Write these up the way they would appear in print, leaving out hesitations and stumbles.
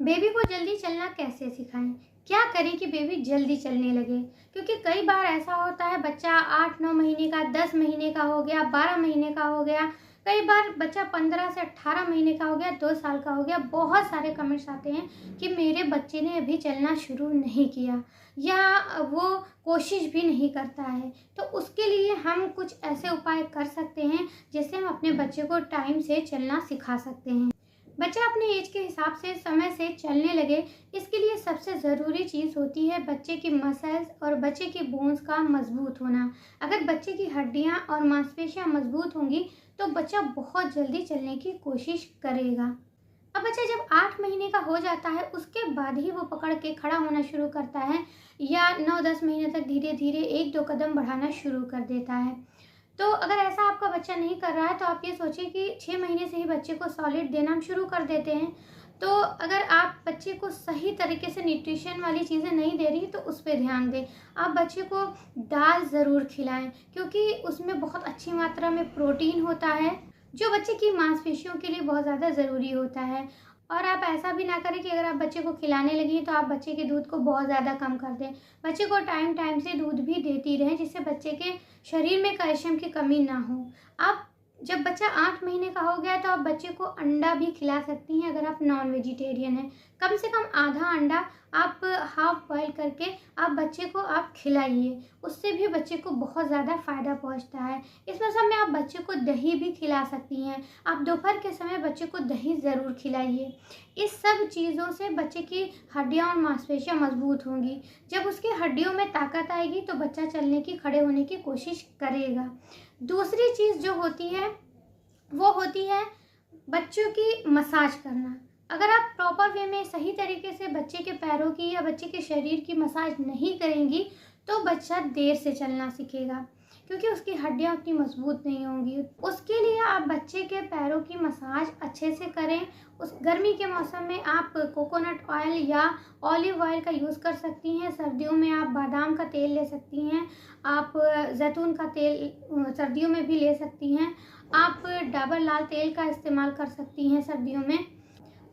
Baby को जल्दी चलना कैसे सिखाएं? क्या करें कि बेबी जल्दी चलने लगे? क्योंकि कई बार ऐसा होता है बच्चा 8-9 महीने का, 10 महीने का हो गया, 12 महीने का हो गया, कई बार बच्चा 15 से 18 महीने का हो गया, 2 साल का हो गया। बहुत सारे कमेंट्स आते हैं कि मेरे बच्चे ने अभी चलना शुरू नहीं किया या वो कोशिश भी नहीं करता है। तो उसके लिए हम कुछ ऐसे उपाय कर सकते हैं जिससे हम अपने बच्चे को टाइम से चलना सिखा सकते हैं। बच्चा अपने एज के हिसाब से समय से चलने लगे, इसके लिए सबसे ज़रूरी चीज़ होती है बच्चे की मसल्स और बच्चे की बोन्स का मजबूत होना। अगर बच्चे की हड्डियां और मांसपेशियां मजबूत होंगी तो बच्चा बहुत जल्दी चलने की कोशिश करेगा। अब बच्चा जब 8 महीने का हो जाता है उसके बाद ही वो पकड़ के खड़ा होना शुरू करता है या 9-10 महीने तक धीरे धीरे 1-2 कदम बढ़ाना शुरू कर देता है। तो अगर ऐसा आपका बच्चा नहीं कर रहा है तो आप ये सोचिए कि 6 महीने से ही बच्चे को सॉलिड देना हम शुरू कर देते हैं। तो अगर आप बच्चे को सही तरीके से न्यूट्रिशन वाली चीज़ें नहीं दे रही तो उस पर ध्यान दें। आप बच्चे को दाल ज़रूर खिलाएं क्योंकि उसमें बहुत अच्छी मात्रा में प्रोटीन होता है जो बच्चे की मांसपेशियों के लिए बहुत ज़्यादा ज़रूरी होता है। और आप ऐसा भी ना करें कि अगर आप बच्चे को खिलाने लगी तो आप बच्चे के दूध को बहुत ज़्यादा कम कर दें। बच्चे को टाइम टाइम से दूध भी देती रहें जिससे बच्चे के शरीर में कैल्शियम की कमी ना हो। आप जब बच्चा 8 महीने का हो गया तो आप बच्चे को अंडा भी खिला सकती हैं अगर आप नॉन वेजिटेरियन हैं। कम से कम आधा अंडा आप हाफ बॉयल करके आप बच्चे को आप खिलाइए, उससे भी बच्चे को बहुत ज़्यादा फ़ायदा पहुंचता है। इस मौसम में आप बच्चे को दही भी खिला सकती हैं। आप दोपहर के समय बच्चे को दही ज़रूर खिलाइए। इस सब चीज़ों से बच्चे की हड्डियाँ और मांसपेशियाँ मजबूत होंगी। जब उसकी हड्डियों में ताकत आएगी तो बच्चा चलने की, खड़े होने की कोशिश करेगा। दूसरी चीज़ जो होती है वो होती है बच्चों की मसाज करना। अगर आप प्रॉपर वे में सही तरीके से बच्चे के पैरों की या बच्चे के शरीर की मसाज नहीं करेंगी तो बच्चा देर से चलना सीखेगा क्योंकि उसकी हड्डियां उतनी मजबूत नहीं होंगी। उसके लिए आप बच्चे के पैरों की मसाज अच्छे से करें। उस गर्मी के मौसम में आप कोकोनट ऑयल या ऑलिव ऑयल का यूज़ कर सकती हैं। सर्दियों में आप बादाम का तेल ले सकती हैं। आप जैतून का तेल सर्दियों में भी ले सकती हैं। आप डाबर लाल तेल का इस्तेमाल कर सकती हैं सर्दियों में।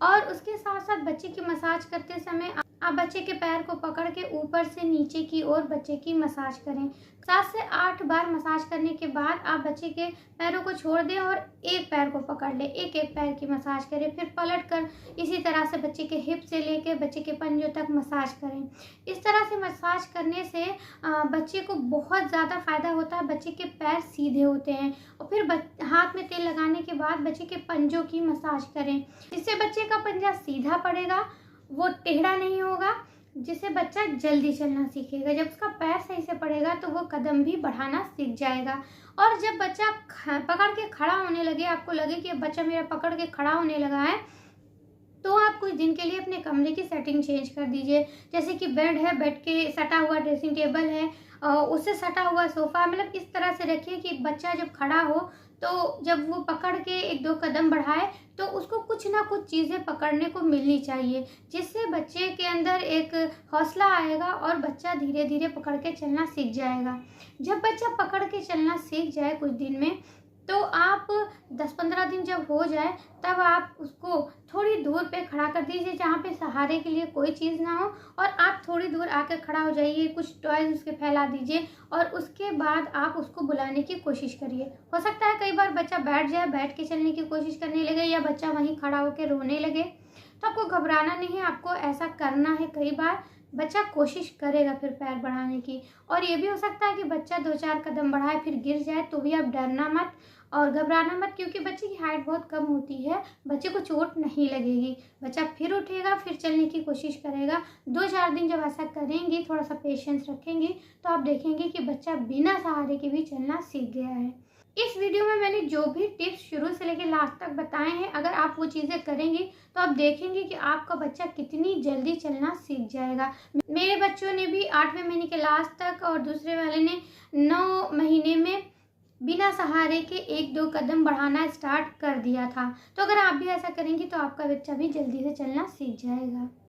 और उसके साथ साथ बच्चे की मसाज करते समय आप बच्चे के पैर को पकड़ के ऊपर से नीचे की ओर बच्चे की मसाज करें। 7 से 8 बार मसाज करने के बाद आप बच्चे के पैरों को छोड़ दें और एक पैर को पकड़ लें, एक एक पैर की मसाज करें। फिर पलट कर इसी तरह से बच्चे के हिप से लेके बच्चे के पंजों तक मसाज करें। इस तरह से मसाज करने से बच्चे को बहुत ज़्यादा फायदा होता है। बच्चे के पैर सीधे होते हैं। और फिर हाथ में तेल लगाने के बाद बच्चे के पंजों की मसाज करें जिससे बच्चे का पंजा सीधा पड़ेगा, वो टेढ़ा नहीं होगा, जिससे बच्चा जल्दी चलना सीखेगा। जब उसका पैर सही से पड़ेगा तो वो कदम भी बढ़ाना सीख जाएगा। और जब बच्चा पकड़ के खड़ा होने लगे, आपको लगे कि अब बच्चा मेरा पकड़ के खड़ा होने लगा है, तो आप कुछ दिन के लिए अपने कमरे की सेटिंग चेंज कर दीजिए। जैसे कि बेड है, बेड के सटा हुआ ड्रेसिंग टेबल है, उससे सटा हुआ सोफ़ा, मतलब इस तरह से रखिए कि बच्चा जब खड़ा हो तो जब वो पकड़ के 1-2 कदम बढ़ाए तो उसको कुछ ना कुछ चीज़ें पकड़ने को मिलनी चाहिए जिससे बच्चे के अंदर एक हौसला आएगा और बच्चा धीरे धीरे पकड़ के चलना सीख जाएगा। जब बच्चा पकड़ के चलना सीख जाए कुछ दिन में तो आप 10-15 दिन जब हो जाए तब आप उसको थोड़ी दूर पे खड़ा कर दीजिए जहाँ पे सहारे के लिए कोई चीज़ ना हो और आप थोड़ी दूर आकर खड़ा हो जाइए। कुछ टॉयज उसके फैला दीजिए और उसके बाद आप उसको बुलाने की कोशिश करिए। हो सकता है कई बार बच्चा बैठ जाए, बैठ के चलने की कोशिश करने लगे या बच्चा वहीं खड़ा होकर रोने लगे, तो आपको घबराना नहीं है, आपको ऐसा करना है। कई बार बच्चा कोशिश करेगा फिर पैर बढ़ाने की। और ये भी हो सकता है कि बच्चा 2-4 कदम बढ़ाए फिर गिर जाए, तो भी आप डरना मत और घबराना मत क्योंकि बच्चे की हाइट बहुत कम होती है, बच्चे को चोट नहीं लगेगी। बच्चा फिर उठेगा, फिर चलने की कोशिश करेगा। 2-4 दिन जब ऐसा करेंगी, थोड़ा सा पेशेंस रखेंगी, तो आप देखेंगे कि बच्चा बिना सहारे के भी चलना सीख गया है। इस वीडियो में मैंने जो भी टिप्स शुरू से लेकर लास्ट तक बताए हैं, अगर आप वो चीज़ें करेंगी तो आप देखेंगे कि आपका बच्चा कितनी जल्दी चलना सीख जाएगा। मेरे बच्चों ने भी 8वें महीने के लास्ट तक और दूसरे वाले ने 9 महीने में बिना सहारे के 1-2 कदम बढ़ाना स्टार्ट कर दिया था। तो अगर आप भी ऐसा करेंगी तो आपका बच्चा भी जल्दी से चलना सीख जाएगा।